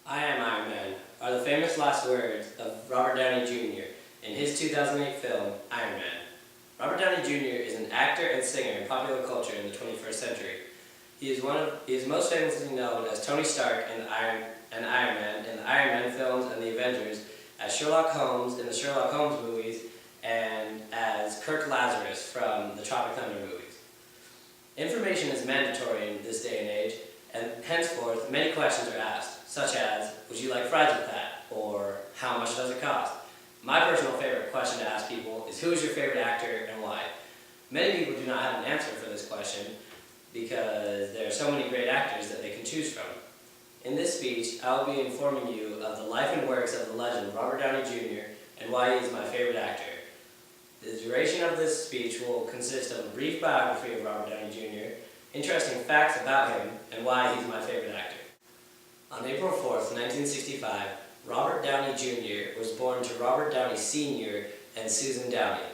"I am Iron Man" are the famous last words of Robert Downey Jr. in his 2008 film, Iron Man. Robert Downey Jr. is an actor and singer in popular culture in the 21st century. He is most famously known as Tony Stark in Iron Man in the Iron Man films and the Avengers, as Sherlock Holmes in the Sherlock Holmes movies, and as Kirk Lazarus from the Tropic Thunder movies. Information is mandatory in this day and age, and henceforth many questions are asked, such as, "Would you like fries with that?" or "How much does it cost?" My personal favorite question to ask people is, who is your favorite actor and why? Many people do not have an answer for this question because there are so many great actors that they can choose from. In this speech, I will be informing you of the life and works of the legend Robert Downey Jr. and why he is my favorite actor. The duration of this speech will consist of a brief biography of Robert Downey Jr., interesting facts about him, and why he's my favorite actor. On April 4th, 1965, Robert Downey Jr. was born to Robert Downey Sr. and Susan Downey.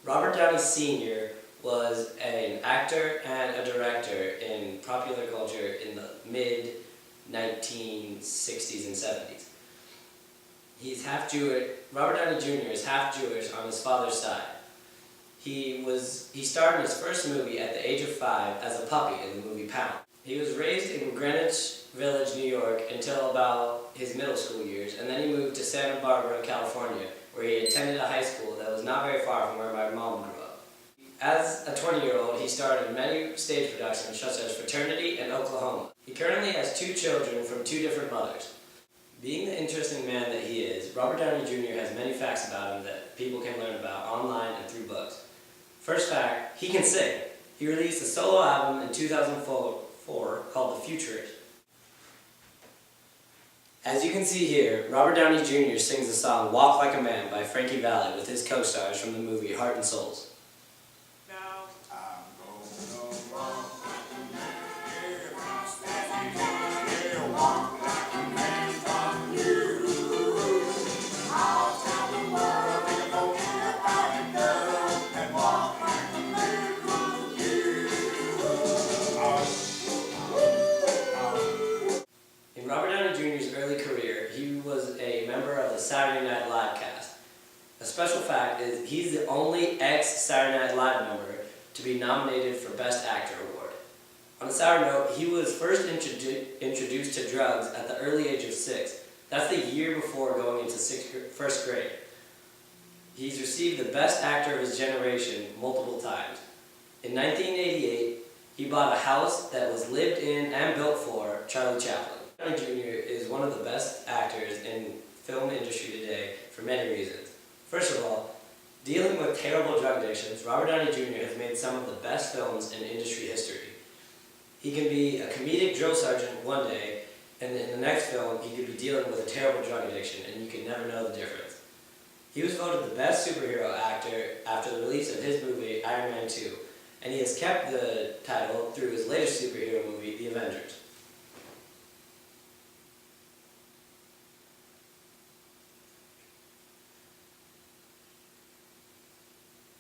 Robert Downey Sr. was an actor and a director in popular culture in the mid-1960s and 70s. He's half Jewish. Robert Downey Jr. is half Jewish on his father's side. He starred in his first movie at the age of 5 as a puppy in the movie Pound. He was raised in Greenwich Village, New York until about his middle school years, and then he moved to Santa Barbara, California, where he attended a high school that was not very far from where my mom grew up. As a 20-year-old, he starred in many stage productions such as Fraternity and Oklahoma. He currently has 2 children from 2 different mothers. Being the interesting man that he is, Robert Downey Jr. has many facts about him that people can learn about online and through books. First fact, he can sing. He released a solo album in 2004 called The Futurist. As you can see here, Robert Downey Jr. sings the song Walk Like a Man by Frankie Valli with his co-stars from the movie Heart and Souls. In Robert Downey Jr.'s early career, he was a member of the Saturday Night Live cast. A special fact is he's the only ex-Saturday Night Live member to be nominated for Best Actor award. On a sour note, he was first introduced to drugs at the early age of 6. That's the year before going into first grade. He's received the Best Actor of his generation multiple times. In 1988, he bought a house that was lived in and built for Charlie Chaplin. Downey Jr. is one of the best actors in film industry today for many reasons. First of all, dealing with terrible drug addictions, Robert Downey Jr. has made some of the best films in industry history. He can be a comedic drill sergeant one day, and in the next film he could be dealing with a terrible drug addiction, and you can never know the difference. He was voted the best superhero actor after the release of his movie Iron Man 2, and he has kept the title through his latest superhero movie, The Avengers.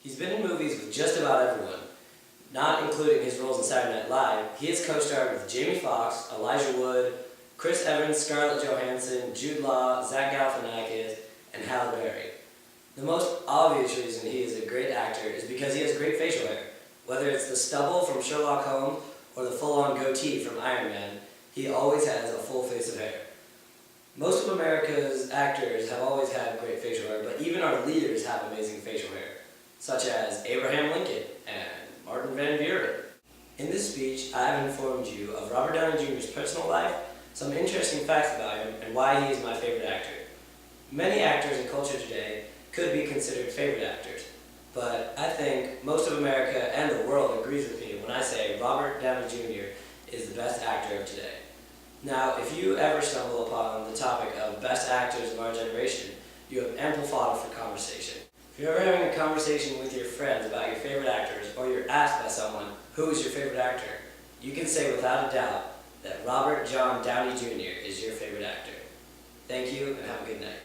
He's been in movies with just about everyone, not including his roles in Saturday Night Live. He has co-starred with Jamie Foxx, Elijah Wood, Chris Evans, Scarlett Johansson, Jude Law, Zach Galifianakis, and Halle Berry. The most obvious reason he is a great actor is because he has great facial hair. Whether it's the stubble from Sherlock Holmes or the full-on goatee from Iron Man, he always has a full face of hair. Most of America's actors have always had great facial hair, but even our leaders have amazing facial hair, such as Abraham Lincoln and Martin Van Buren. In this speech, I have informed you of Robert Downey Jr.'s personal life, some interesting facts about him, and why he is my favorite actor. Many actors in culture today could be considered favorite actors, but I think most of America and the world agrees with me when I say Robert Downey Jr. is the best actor of today. Now, if you ever stumble upon the topic of best actors of our generation, you have ample fodder for conversation. If you're ever having a conversation with your friends about your favorite actors, or you're asked by someone, who is your favorite actor, you can say without a doubt that Robert John Downey Jr. is your favorite actor. Thank you, and have a good night.